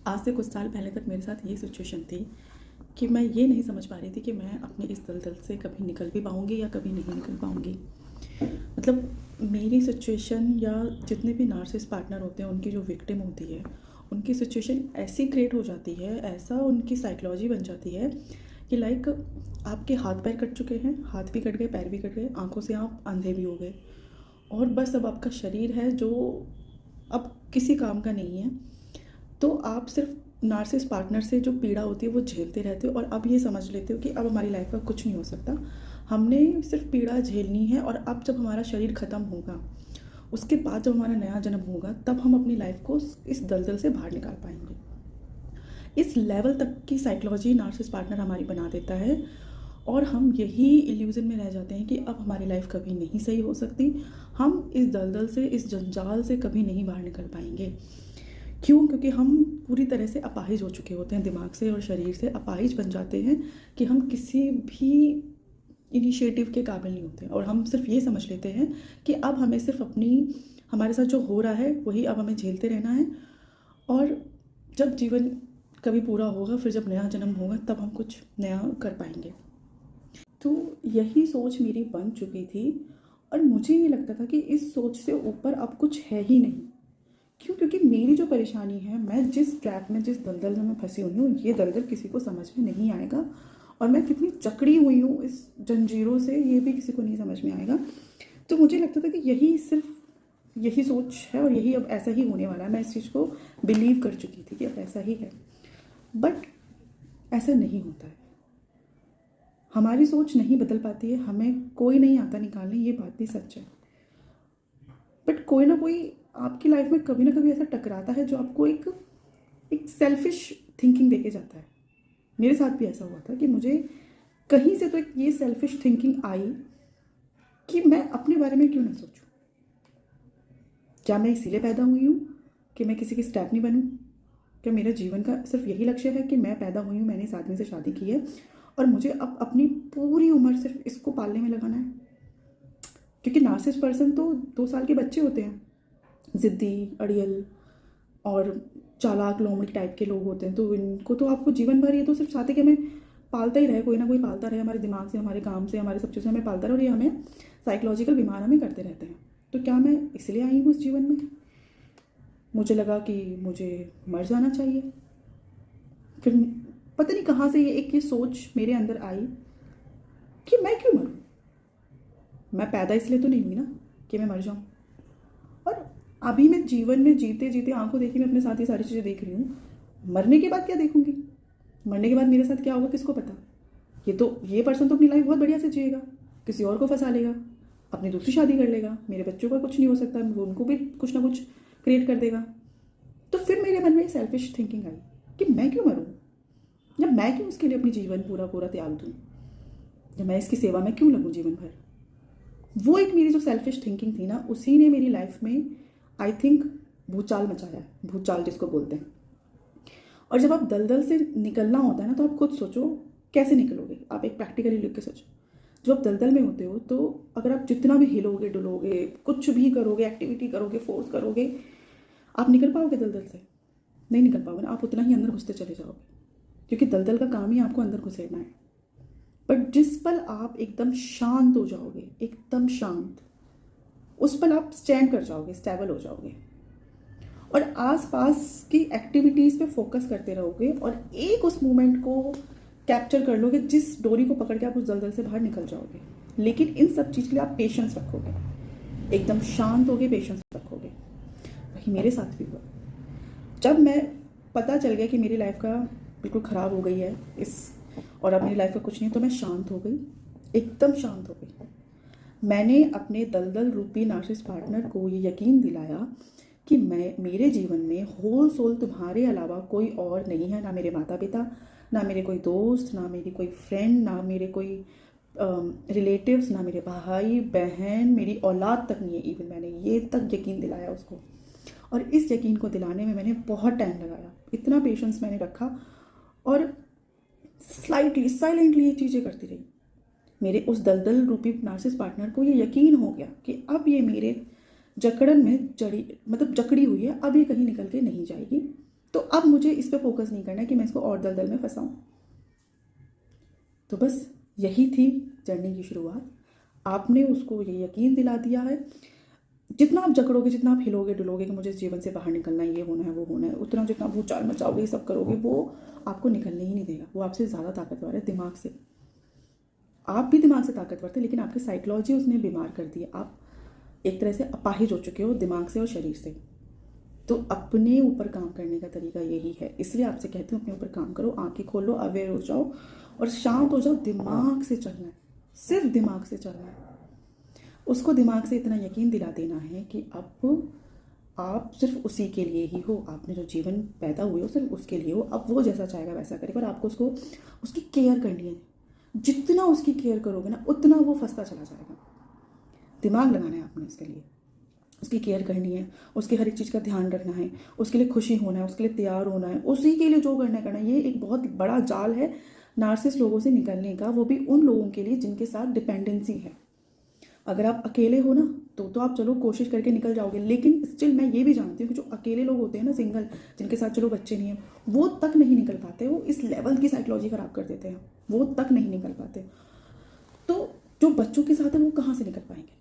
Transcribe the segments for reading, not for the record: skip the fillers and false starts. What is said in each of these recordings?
आज से कुछ साल पहले तक मेरे साथ ये सिचुएशन थी कि मैं ये नहीं समझ पा रही थी कि मैं अपने इस दलदल से कभी निकल भी पाऊँगी या कभी नहीं निकल पाऊँगी। मतलब मेरी सिचुएशन या जितने भी नार्सिसिस्ट पार्टनर होते हैं उनकी जो विक्टिम होती है, उनकी सिचुएशन ऐसी क्रिएट हो जाती है, ऐसा उनकी साइकोलॉजी बन जाती है कि लाइक आपके हाथ पैर कट चुके हैं, हाथ भी कट गए, पैर भी कट गए, आँखों से आप अंधे भी हो गए और बस अब आपका शरीर है जो अब किसी काम का नहीं है। तो आप सिर्फ नार्सिसिस्ट पार्टनर से जो पीड़ा होती है वो झेलते रहते हो और अब ये समझ लेते हो कि अब हमारी लाइफ का कुछ नहीं हो सकता, हमने सिर्फ पीड़ा झेलनी है और अब जब हमारा शरीर ख़त्म होगा, उसके बाद जब हमारा नया जन्म होगा, तब हम अपनी लाइफ को इस दलदल से बाहर निकाल पाएंगे। इस लेवल तक की साइकोलॉजी नार्सिसिस्ट पार्टनर हमारी बना देता है और हम यही इल्यूज़न में रह जाते हैं कि अब हमारी लाइफ कभी नहीं सही हो सकती, हम इस दलदल से, इस जंजाल से कभी नहीं बाहर निकल पाएंगे। क्यों? क्योंकि हम पूरी तरह से अपाहिज हो चुके होते हैं, दिमाग से और शरीर से अपाहिज बन जाते हैं कि हम किसी भी इनिशिएटिव के काबिल नहीं होते और हम सिर्फ ये समझ लेते हैं कि अब हमें सिर्फ हमारे साथ जो हो रहा है वही अब हमें झेलते रहना है और जब जीवन कभी पूरा होगा, फिर जब नया जन्म होगा, तब हम कुछ नया कर पाएंगे। तो यही सोच मेरी बन चुकी थी और मुझे ये लगता था कि इस सोच से ऊपर अब कुछ है ही नहीं। क्यों? क्योंकि मेरी जो परेशानी है, मैं जिस ट्रैप में, जिस दलदल में मैं फंसी हुई हूँ, ये दलदल किसी को समझ में नहीं आएगा और मैं कितनी जकड़ी हुई हूँ इस जंजीरों से, ये भी किसी को नहीं समझ में आएगा। तो मुझे लगता था कि यही सोच है और यही अब ऐसा ही होने वाला है। मैं इस चीज़ को बिलीव कर चुकी थी कि अब ऐसा ही है, बट ऐसा नहीं होता है। हमारी सोच नहीं बदल पाती है, हमें कोई नहीं आता निकालने, ये बात भी सच है। बट कोई ना कोई आपकी लाइफ में कभी ना कभी ऐसा टकराता है जो आपको एक सेल्फिश थिंकिंग देके जाता है। मेरे साथ भी ऐसा हुआ था कि मुझे कहीं से तो एक ये सेल्फिश थिंकिंग आई कि मैं अपने बारे में क्यों ना सोचूं। क्या मैं इसीलिए पैदा हुई हूँ कि मैं किसी की स्टेपनी बनूं? क्या मेरा जीवन का सिर्फ यही लक्ष्य है कि मैं पैदा हुई हूँ, मैंने इस आदमी से शादी की है और मुझे अब अपनी पूरी उम्र सिर्फ इसको पालने में लगाना है? क्योंकि नार्सिसिस्ट पर्सन तो 2 साल के बच्चे होते हैं, ज़िद्दी, अड़ियल और चालाक लोमड़ी टाइप के लोग होते हैं। तो इनको तो आपको जीवन भर ये तो सिर्फ चाहते कि हमें पालता ही रहे, कोई ना कोई पालता रहे, हमारे दिमाग से, हमारे काम से, हमारे सब चीज़ों से हमें पालता रहे और ये हमें साइकोलॉजिकल बीमार हमें करते रहते हैं। तो क्या मैं इसलिए आई हूँ इस जीवन में? मुझे लगा कि मुझे मर जाना चाहिए। फिर पता नहीं कहाँ से ये सोच मेरे अंदर आई कि मैं क्यों मरूँ? मैं पैदा इसलिए तो नहीं हुई ना कि मैं मर जाऊँ। और अभी मैं जीवन में जीते जीते आंखों देखी मैं अपने साथ ये सारी चीज़ें देख रही हूँ, मरने के बाद क्या देखूंगी? मरने के बाद मेरे साथ क्या होगा किसको पता? ये पर्सन तो अपनी लाइफ बहुत बढ़िया से जिएगा, किसी और को फंसा लेगा, अपनी दूसरी शादी कर लेगा, मेरे बच्चों का कुछ नहीं हो सकता, वो उनको भी कुछ ना कुछ क्रिएट कर देगा। तो फिर मेरे मन में सेल्फिश थिंकिंग आई कि मैं क्यों मरूँ, या मैं क्यों इसके लिए अपनी जीवन पूरा त्याग दूँ, या मैं इसकी सेवा में क्यों लगूँ जीवन भर। वो एक मेरी जो सेल्फिश थिंकिंग थी ना, उसी ने मेरी लाइफ में आई थिंक भूचाल मचाया है, भूचाल जिसको बोलते हैं। और जब आप दलदल से निकलना होता है ना, तो आप खुद सोचो कैसे निकलोगे। आप एक प्रैक्टिकली लिख के सोचो। जब आप दलदल में होते हो तो अगर आप जितना भी हिलोगे डुलोगे, कुछ भी करोगे, एक्टिविटी करोगे, फोर्स करोगे, आप निकल पाओगे दलदल से? नहीं निकल पाओगे ना, आप उतना ही अंदर घुसते चले जाओगे, क्योंकि दलदल का काम ही आपको अंदर घुसेड़ना है। बट जिस पल आप एकदम शांत हो जाओगे, एकदम शांत, उस पल आप स्टैंड कर जाओगे, स्टेबल हो जाओगे और आसपास की एक्टिविटीज़ पे फोकस करते रहोगे और एक उस मोमेंट को कैप्चर कर लोगे जिस डोरी को पकड़ के आप उस दलदल से बाहर निकल जाओगे। लेकिन इन सब चीज़ के लिए आप पेशेंस रखोगे, एकदम शांत होगे, पेशेंस रखोगे। वही मेरे साथ भी हुआ। जब मैं पता चल गया कि मेरी लाइफ का बिल्कुल ख़राब हो गई है और अब मेरी लाइफ का कुछ नहीं, तो मैं शांत हो गई, एकदम शांत हो गई। मैंने अपने दलदल रूपी नार्सिसिस्ट पार्टनर को ये यकीन दिलाया कि मेरे जीवन में होल सोल तुम्हारे अलावा कोई और नहीं है, ना मेरे माता पिता, ना मेरे कोई दोस्त, ना मेरी कोई फ्रेंड, ना मेरे कोई रिलेटिव्स, ना मेरे भाई बहन, मेरी औलाद तक नहीं है इवन। मैंने ये तक यकीन दिलाया उसको और इस यकीन को दिलाने में मैंने बहुत टाइम लगाया, इतना पेशेंस मैंने रखा और स्लाइटली साइलेंटली ये चीज़ें करती रही। मेरे उस दलदल रूपी नार्सिसिस्ट पार्टनर को ये यकीन हो गया कि अब ये मेरे जकड़न में जकड़ी हुई है, अब ये कहीं निकल के नहीं जाएगी। तो अब मुझे इस पे फोकस नहीं करना है कि मैं इसको और दलदल में फंसाऊं। तो बस यही थी जर्नी की शुरुआत। आपने उसको ये यकीन दिला दिया है, जितना आप जकड़ोगे, जितना आप हिलोगे डुलोगे कि मुझे इस जीवन से बाहर निकलना है, ये होना है, वो होना है, उतना जितना भूचाल मचाओगे, ये सब करोगे, वो आपको निकलने ही नहीं देगा। वो आपसे ज़्यादा ताकतवर है दिमाग से। आप भी दिमाग से ताकतवर थे, लेकिन आपकी साइकोलॉजी उसने बीमार कर दी। आप एक तरह से अपाहिज हो चुके हो दिमाग से और शरीर से। तो अपने ऊपर काम करने का तरीका यही है। इसलिए आपसे कहती हूँ अपने ऊपर काम करो, आंखें खोलो, अवेयर हो जाओ और शांत हो जाओ। दिमाग से चलना है, सिर्फ दिमाग से चलना है। उसको दिमाग से इतना यकीन दिला देना है कि अब आप सिर्फ उसी के लिए ही हो। आपने जो जीवन पैदा हुए हो सिर्फ उसके लिए हो। अब वो जैसा चाहेगा वैसा करेगा, पर आपको उसको उसकी केयर करनी है। जितना उसकी केयर करोगे ना, उतना वो फंसता चला जाएगा। दिमाग लगाना है आपने इसके लिए, उसकी केयर करनी है, उसकी हर एक चीज़ का ध्यान रखना है, उसके लिए खुशी होना है, उसके लिए तैयार होना है, उसी के लिए जो करना है करना है। ये एक बहुत बड़ा जाल है नार्सिसिस्ट लोगों से निकलने का, वो भी उन लोगों के लिए जिनके साथ डिपेंडेंसी है। अगर आप अकेले हो ना तो आप चलो कोशिश करके निकल जाओगे, लेकिन स्टिल मैं ये भी जानती हूँ कि जो अकेले लोग होते हैं ना, सिंगल, जिनके साथ चलो बच्चे नहीं हैं, वो तक नहीं निकल पाते। वो इस लेवल की साइकोलॉजी खराब कर देते हैं, वो तक नहीं निकल पाते। तो जो बच्चों के साथ है वो कहाँ से निकल पाएंगे?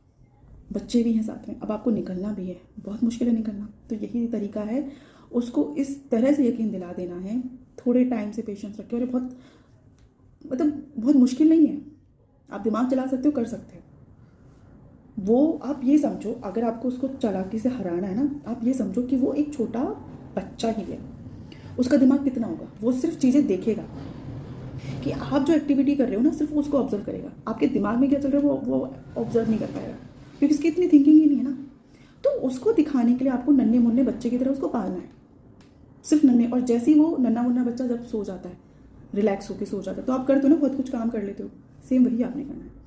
बच्चे भी हैं साथ में। अब आपको निकलना भी है, बहुत मुश्किल है निकलना। तो यही तरीका है, उसको इस तरह से यकीन दिला देना है, थोड़े टाइम से पेशेंस रखें। और बहुत बहुत मुश्किल नहीं है, आप दिमाग चला सकते हो, कर सकते हो। वो आप ये समझो, अगर आपको उसको चालाकी से हराना है ना, आप ये समझो कि वो एक छोटा बच्चा ही है। उसका दिमाग कितना होगा? वो सिर्फ चीज़ें देखेगा कि आप जो एक्टिविटी कर रहे हो ना, सिर्फ उसको ऑब्जर्व करेगा। आपके दिमाग में क्या चल रहा है वो ऑब्जर्व नहीं कर पाएगा, क्योंकि उसकी इतनी थिंकिंग ही नहीं है ना। तो उसको दिखाने के लिए आपको नन्हे मुन्ने बच्चे की तरह उसको पालना है, सिर्फ नन्हे। और जैसे ही वो नन्हा मुन्ना बच्चा जब सो जाता है, रिलैक्स होकर सो जाता है, तो आप करते हो ना, बहुत कुछ काम कर लेते हो, सेम वही आपने करना है।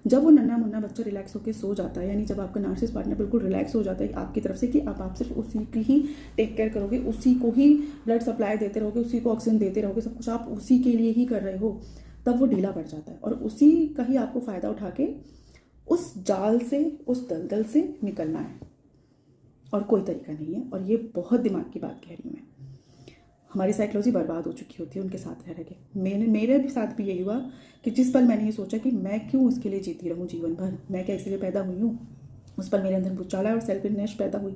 जब वो नन्हा मुन्ना बच्चा रिलैक्स होकर सो जाता है, यानी जब आपका नार्सिसिस्ट पार्टनर बिल्कुल रिलैक्स हो जाता है आपकी तरफ से कि अब आप सिर्फ उसी की ही टेक केयर करोगे, उसी को ही ब्लड सप्लाई देते रहोगे, उसी को ऑक्सीजन देते रहोगे, सब कुछ आप उसी के लिए ही कर रहे हो, तब वो ढीला पड़ जाता है। और उसी का ही आपको फ़ायदा उठा के उस जाल से, उस दलदल से निकलना है, और कोई तरीका नहीं है। और ये बहुत दिमाग की बात कह रही हूँ मैं। हमारी साइकोलॉजी बर्बाद हो चुकी होती है उनके साथ रह के। मेरे भी साथ भी यही हुआ कि जिस पल मैंने ये सोचा कि मैं क्यों उसके लिए जीती रहूँ जीवन भर, मैं क्या इसलिए पैदा हुई हूँ, उस पर मेरे अंदर भूचाल और सेल्फिशनेस पैदा हुई।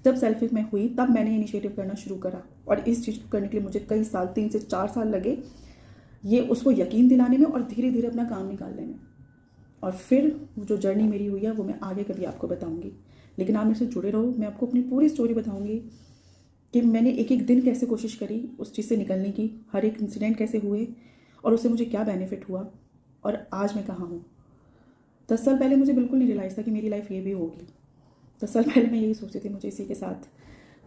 जब सेल्फिश में हुई, तब मैंने इनिशिएटिव करना शुरू करा। और इस चीज़ को करने के लिए मुझे कई साल, 3 से 4 साल लगे, ये उसको यकीन दिलाने में और धीरे धीरे अपना काम निकालने में। और फिर जो जर्नी मेरी हुई है वो मैं आगे कभी आपको बताऊँगी। लेकिन आप मेरे से जुड़े रहो, मैं आपको अपनी पूरी स्टोरी बताऊँगी कि मैंने एक एक दिन कैसे कोशिश करी उस चीज़ से निकलने की, हर एक इंसिडेंट कैसे हुए और उससे मुझे क्या बेनिफिट हुआ, और आज मैं कहाँ हूँ। 10 साल पहले मुझे बिल्कुल नहीं रियलाइज़ था कि मेरी लाइफ ये भी होगी। 10 साल पहले मैं यही सोचती थी मुझे इसी के साथ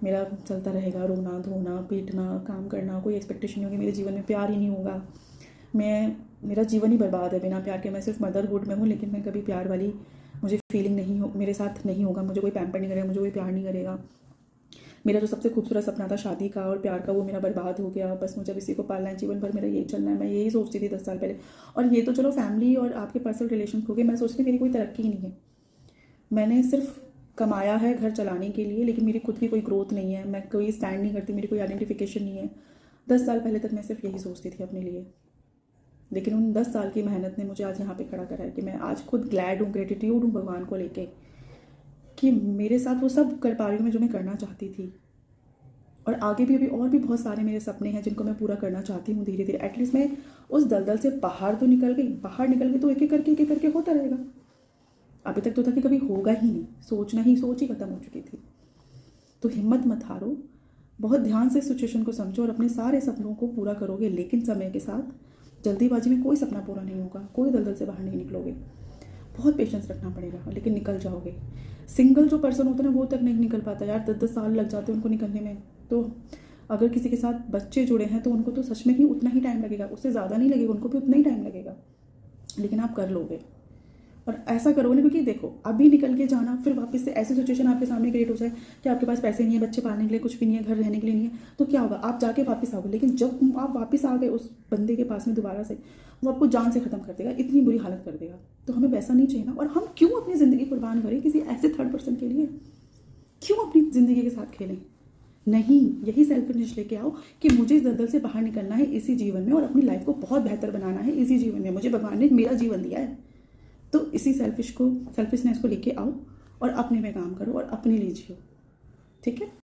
मेरा चलता रहेगा, रोना धोना पीटना, काम करना, कोई एक्सपेक्टेशन नहीं होगी, मेरे जीवन में प्यार ही नहीं होगा, मेरा जीवन ही बर्बाद है बिना प्यार के। मैं सिर्फ मदरहुड में हूँ, लेकिन मैं कभी प्यार वाली मुझे फीलिंग नहीं हो, मेरे साथ नहीं होगा, मुझे कोई पैम्पर नहीं करेगा, मुझे कोई प्यार नहीं करेगा। मेरा जो सबसे खूबसूरत सपना था शादी का और प्यार का, वो मेरा बर्बाद हो गया। बस मुझे अब इसी को पालना है, जीवन भर मेरा यही चलना है। मैं यही सोचती थी 10 साल पहले। और ये तो चलो फैमिली और आपके पर्सनल रिलेशन हो गए, मैं सोचती मेरी कोई तरक्की ही नहीं है। मैंने सिर्फ कमाया है घर चलाने के लिए, लेकिन मेरी खुद की कोई ग्रोथ नहीं है, मैं कोई स्टैंड नहीं करती, मेरी कोई आइडेंटिफिकेशन नहीं है। 10 साल पहले तक मैं सिर्फ यही सोचती थी अपने लिए। लेकिन उन 10 साल की मेहनत ने मुझे आज यहाँ पे खड़ा करा है कि मैं आज खुद ग्लैड हूँ, ग्रेटिट्यूड हूँ भगवान को लेके कि मेरे साथ वो सब कर पा रही हूँ मैं जो मैं करना चाहती थी। और आगे भी अभी और भी बहुत सारे मेरे सपने हैं जिनको मैं पूरा करना चाहती हूँ धीरे धीरे। एटलीस्ट मैं उस दलदल से बाहर तो निकल गई, बाहर निकल गई तो एक एक करके होता रहेगा। अभी तक तो था कि कभी होगा ही नहीं, सोच ही खत्म हो चुकी थी। तो हिम्मत मत हारो, बहुत ध्यान से सिचुएशन को समझो और अपने सारे सपनों को पूरा करोगे। लेकिन समय के साथ, जल्दीबाजी में कोई सपना पूरा नहीं होगा, कोई दलदल से बाहर नहीं निकलोगे। बहुत पेशेंस रखना पड़ेगा, लेकिन निकल जाओगे। सिंगल जो पर्सन होता है ना, वो तक नहीं निकल पाता यार, 10-10 साल लग जाते हैं उनको निकलने में। तो अगर किसी के साथ बच्चे जुड़े हैं तो उनको तो सच में ही उतना ही टाइम लगेगा, उससे ज़्यादा नहीं लगेगा, उनको भी उतना ही टाइम लगेगा। लेकिन आप कर लोगे, और ऐसा करोगे ना, क्योंकि देखो अभी निकल के जाना, फिर वापस से ऐसी सिचुएशन आपके सामने क्रिएट हो जाए कि आपके पास पैसे नहीं है, बच्चे पालने के लिए कुछ भी नहीं है, घर रहने के लिए नहीं है, तो क्या होगा? आप जाके वापस आओगे। लेकिन जब आप वापस आ गए उस बंदे के पास में दोबारा से, वो आपको जान से ख़त्म कर देगा, इतनी बुरी हालत कर देगा। तो हमें वैसा नहीं चाहिए ना। और हम क्यों अपनी ज़िंदगी कुर्बान करें किसी ऐसे थर्ड पर्सन के लिए? क्यों अपनी ज़िंदगी के साथ खेलें? नहीं, यही सेल्फिशनेस लेके आओ कि मुझे इस दलदल से बाहर निकलना है इसी जीवन में और अपनी लाइफ को बहुत बेहतर बनाना है इसी जीवन में। मुझे भगवान ने मेरा जीवन दिया है, तो इसी सेल्फिशनेस को लेके आओ और अपने में काम करो और अपने लिए जियो। ठीक है।